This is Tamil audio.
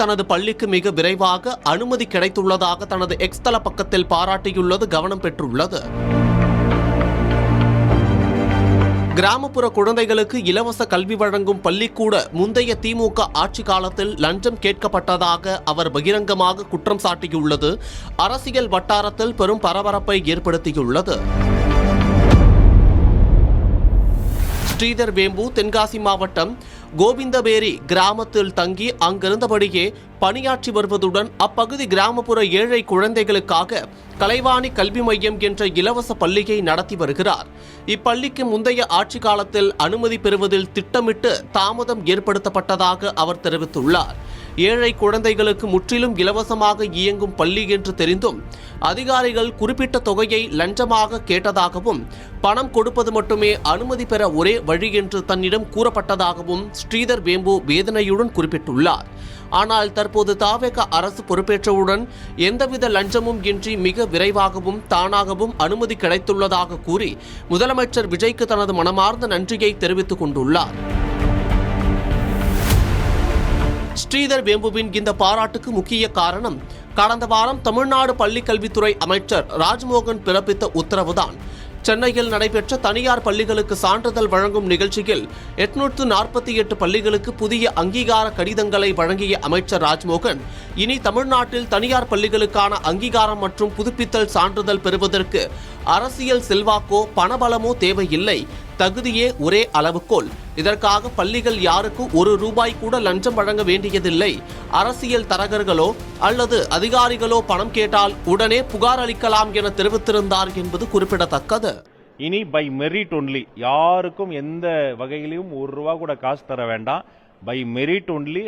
தனது பள்ளிக்கு மிக விரைவாக அனுமதி கிடைத்துள்ளதாக தனது எக்ஸ் தள பக்கத்தில் பாராட்டியுள்ளது கவனம் பெற்றுள்ளது. கிராமப்புற குழந்தைகளுக்கு இலவச கல்வி வழங்கும் பள்ளிக்கூட முந்தைய திமுக ஆட்சி காலத்தில் லஞ்சம் கேட்கப்பட்டதாக அவர் பகிரங்கமாக குற்றம் சாட்டியுள்ளது அரசியல் வட்டாரத்தில் பெரும் பரபரப்பை ஏற்படுத்தியுள்ளது. ஸ்ரீதர் வேம்பு தென்காசி மாவட்டம் கோவிந்தபேரி கிராமத்தில் தங்கி அங்கிருந்தபடியே பணியாற்றி வருவதுடன் அப்பகுதி கிராமப்புற ஏழை குழந்தைகளுக்காக கலைவாணி கல்வி மையம் என்ற இலவச பள்ளியை நடத்தி வருகிறார். இப்பள்ளிக்கு முந்தைய ஆட்சி காலத்தில் அனுமதி பெறுவதில் திட்டமிட்டு தாமதம் ஏற்படுத்தப்பட்டதாக அவர் தெரிவித்துள்ளார். ஏழை குழந்தைகளுக்கு முற்றிலும் இலவசமாக இயங்கும் பள்ளி என்று தெரிந்தும் அதிகாரிகள் குறிப்பிட்ட தொகையை லஞ்சமாக கேட்டதாகவும் பணம் கொடுப்பது மட்டுமே அனுமதி பெற ஒரே வழி என்று தன்னிடம் கூறப்பட்டதாகவும் ஸ்ரீதர் வேம்பு வேதனையுடன் குறிப்பிட்டுள்ளார். ஆனால் தற்போது தாவேக அரசு பொறுப்பேற்றவுடன் எந்தவித லஞ்சமும் இன்றி மிக விரைவாகவும் தானாகவும் அனுமதி கிடைத்துள்ளதாக கூறி முதலமைச்சர் விஜய்க்கு தனது மனமார்ந்த நன்றியை தெரிவித்துக் கொண்டுள்ளார். ஸ்ரீதர் வேம்புவின் இந்த பாராட்டுக்கு முக்கிய காரணம் கடந்த வாரம் தமிழ்நாடு பள்ளிக்கல்வித்துறை அமைச்சர் ராஜ்மோகன் பிறப்பித்த உத்தரவுதான். சென்னையில் நடைபெற்ற தனியார் பள்ளிகளுக்கு சான்றிதழ் வழங்கும் நிகழ்ச்சியில் 848 பள்ளிகளுக்கு புதிய அங்கீகார கடிதங்களை வழங்கிய அமைச்சர் ராஜ்மோகன் இனி தமிழ்நாட்டில் தனியார் பள்ளிகளுக்கான அங்கீகாரம் மற்றும் புதுப்பித்தல் சான்றிதழ் பெறுவதற்கு அரசியல் செல்வாக்கோ பணபலமோ தேவையில்லை, தகுதியே ஒரே அளவுகோல். இதற்காக பள்ளிகள் யாருக்கும் ₹1 கூட லஞ்சம் வழங்க வேண்டியதில்லை. அரசியல் தரகர்களோ அல்லது அதிகாரிகளோ பணம் கேட்டால் உடனே புகார் அளிக்கலாம் என தெரிவித்திருந்தார் என்பது குறிப்பிடத்தக்கது. இனி பை மெரிட் ஒன்லி, யாருக்கும் எந்த வகையிலும் ₹1 கூட காசு தர வேண்டாம். By merit only